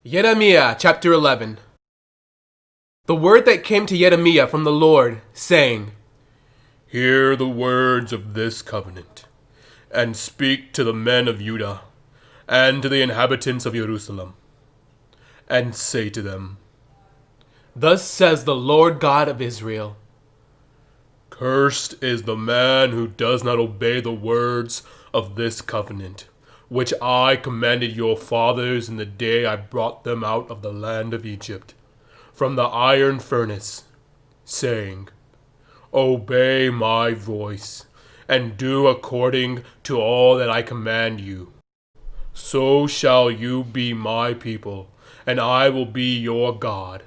Jeremiah chapter 11. The word that came to Jeremiah from the Lord, saying, Hear the words of this covenant, and speak to the men of Judah, and to the inhabitants of Jerusalem, and say to them, Thus says the Lord God of Israel, Cursed is the man who does not obey the words of this covenant, which I commanded your fathers in the day I brought them out of the land of Egypt, from the iron furnace, saying, Obey my voice, and do according to all that I command you. So shall you be my people, and I will be your God,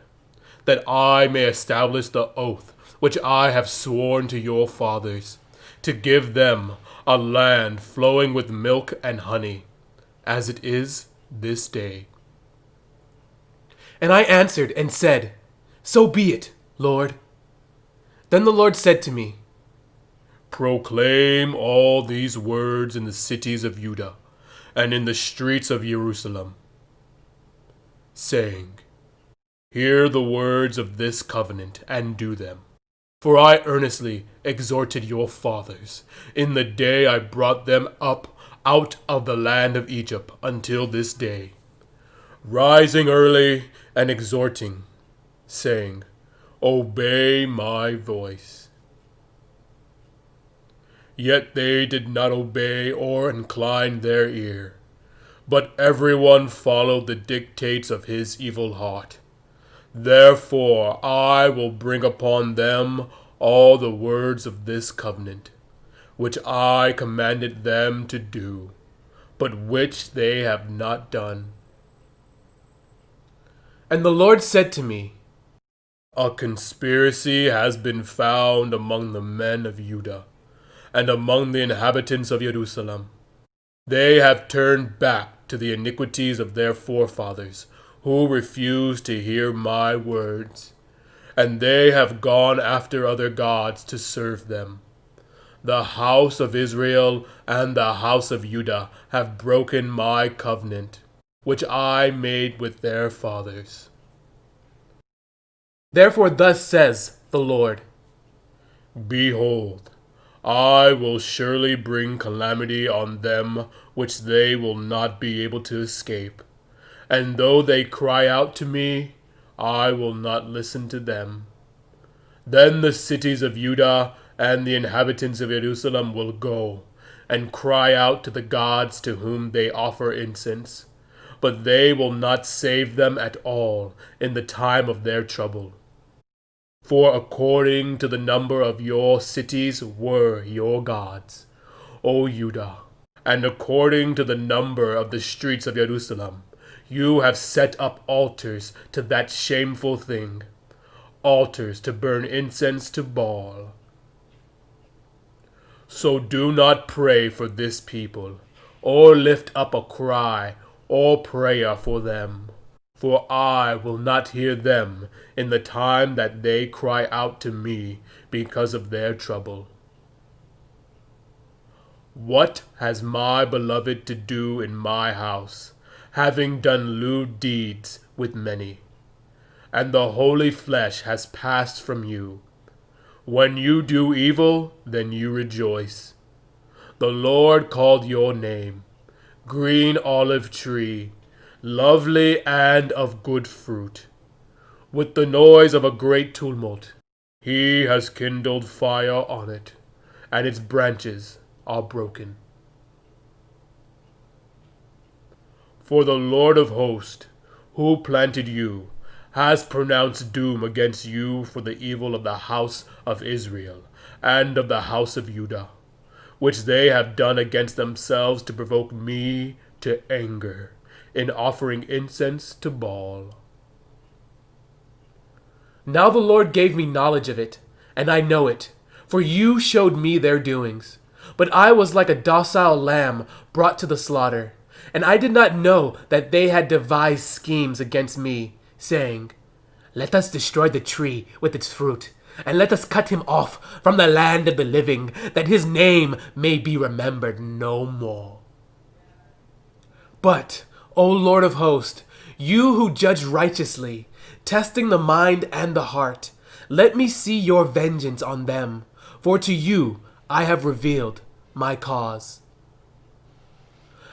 that I may establish the oath which I have sworn to your fathers, to give them a land flowing with milk and honey, as it is this day. And I answered and said, So be it, Lord. Then the Lord said to me, Proclaim all these words in the cities of Judah and in the streets of Jerusalem, saying, Hear the words of this covenant and do them. For I earnestly exhorted your fathers in the day I brought them up out of the land of Egypt until this day, rising early and exhorting, saying, Obey my voice. Yet they did not obey or incline their ear, but everyone followed the dictates of his evil heart. Therefore I will bring upon them all the words of this covenant, which I commanded them to do, but which they have not done. And the Lord said to me, A conspiracy has been found among the men of Judah, and among the inhabitants of Jerusalem. They have turned back to the iniquities of their forefathers, who refused to hear my words, and they have gone after other gods to serve them. The house of Israel and the house of Judah have broken my covenant, which I made with their fathers. Therefore thus says the Lord, Behold, I will surely bring calamity on them which they will not be able to escape. And though they cry out to me, I will not listen to them. Then the cities of Judah and the inhabitants of Jerusalem will go and cry out to the gods to whom they offer incense, but they will not save them at all in the time of their trouble. For according to the number of your cities were your gods, O Judah, and according to the number of the streets of Jerusalem, you have set up altars to that shameful thing, altars to burn incense to Baal. So do not pray for this people, or lift up a cry or prayer for them, for I will not hear them in the time that they cry out to me because of their trouble. What has my beloved to do in my house, having done lewd deeds with many? And the holy flesh has passed from you. When you do evil, then you rejoice. The Lord called your name, green olive tree, lovely and of good fruit. With the noise of a great tumult, he has kindled fire on it, and its branches are broken. For the Lord of hosts, who planted you, has pronounced doom against you for the evil of the house of Israel and of the house of Judah, which they have done against themselves to provoke me to anger, in offering incense to Baal. Now the Lord gave me knowledge of it, and I know it, for you showed me their doings. But I was like a docile lamb brought to the slaughter, and I did not know that they had devised schemes against me, saying, Let us destroy the tree with its fruit, and let us cut him off from the land of the living, that his name may be remembered no more. But, O Lord of hosts, You who judge righteously, testing the mind and the heart, let me see your vengeance on them, for to you I have revealed my cause.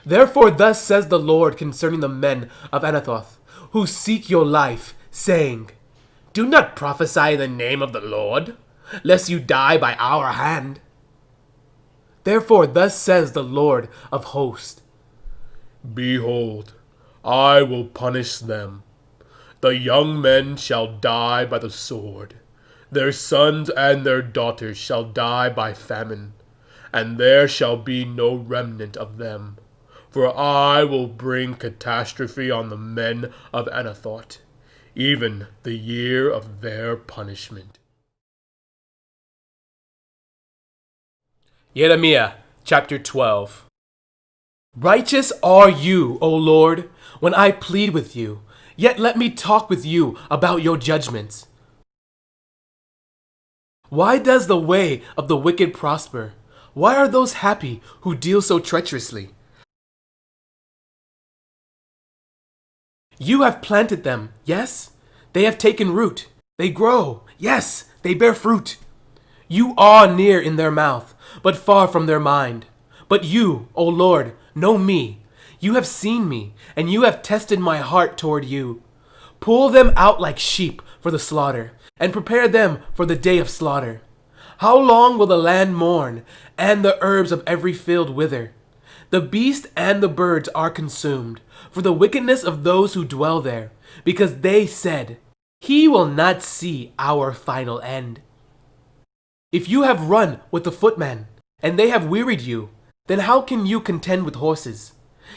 Therefore thus says the Lord concerning the men of Anathoth, who seek your life, saying, Do not prophesy in the name of the Lord, lest you die by our hand. Therefore thus says the Lord of hosts, Behold, I will punish them. The young men shall die by the sword. Their sons and their daughters shall die by famine, and there shall be no remnant of them. For I will bring catastrophe on the men of Anathoth, even the year of their punishment. Jeremiah chapter 12. Righteous are you, O Lord, when I plead with you, yet let me talk with you about your judgments. Why does the way of the wicked prosper? Why are those happy who deal so treacherously? You have planted them, yes? They have taken root. They grow, yes, they bear fruit. You are near in their mouth, but far from their mind. But you, O Lord, know me. You have seen me, and you have tested my heart toward you. Pull them out like sheep for the slaughter, and prepare them for the day of slaughter. How long will the land mourn, and the herbs of every field wither? The beast and the birds are consumed, for the wickedness of those who dwell there, because they said, He will not see our final end. If you have run with the footmen, and they have wearied you, then how can you contend with horses?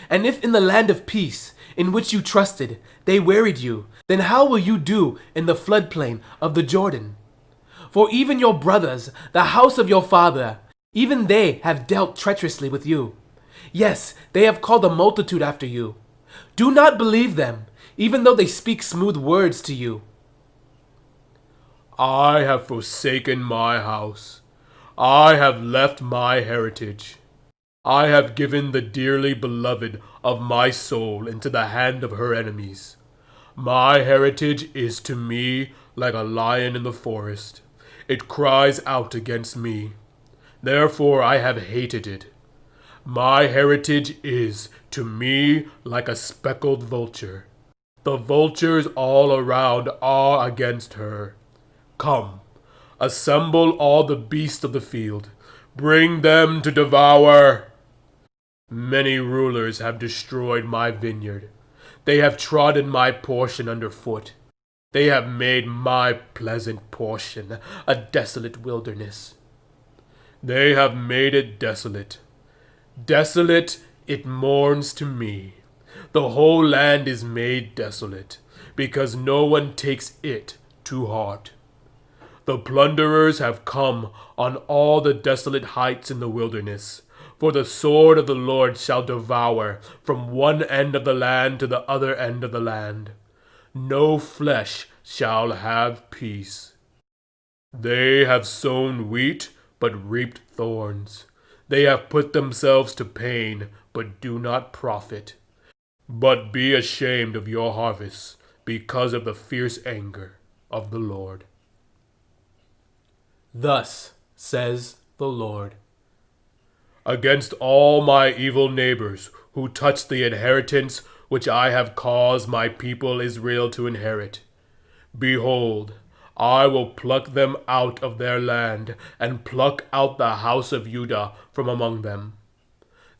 And if in the land of peace, in which you trusted, they wearied you, then how will you do in the floodplain of the Jordan? For even your brothers, the house of your father, even they have dealt treacherously with you. Yes, they have called a multitude after you. Do not believe them, even though they speak smooth words to you. I have forsaken my house. I have left my heritage. I have given the dearly beloved of my soul into the hand of her enemies. My heritage is to me like a lion in the forest. It cries out against me. Therefore I have hated it. My heritage is to me like a speckled vulture. The vultures all around are against her. Come, assemble all the beasts of the field. Bring them to devour. Many rulers have destroyed my vineyard. They have trodden my portion underfoot. They have made my pleasant portion a desolate wilderness. They have made it desolate. Desolate it mourns to me. The whole land is made desolate, because no one takes it to heart. The plunderers have come on all the desolate heights in the wilderness, for the sword of the Lord shall devour from one end of the land to the other end of the land. No flesh shall have peace. They have sown wheat, but reaped thorns. They have put themselves to pain, but do not profit. But be ashamed of your harvests, because of the fierce anger of the Lord. Thus says the Lord. Against all my evil neighbors who touch the inheritance which I have caused my people Israel to inherit, behold, I will pluck them out of their land, and pluck out the house of Judah from among them.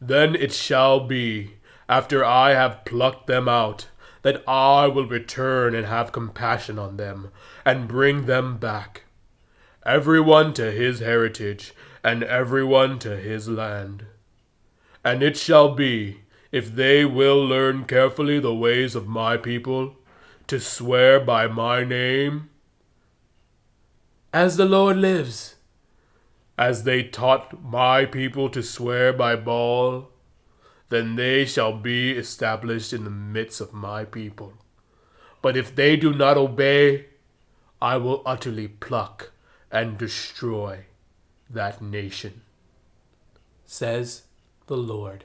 Then it shall be, after I have plucked them out, that I will return and have compassion on them, and bring them back, everyone to his heritage, and everyone to his land. And it shall be, if they will learn carefully the ways of my people, to swear by my name, As the Lord lives, as they taught my people to swear by Baal, then they shall be established in the midst of my people. But if they do not obey, I will utterly pluck and destroy that nation, says the Lord.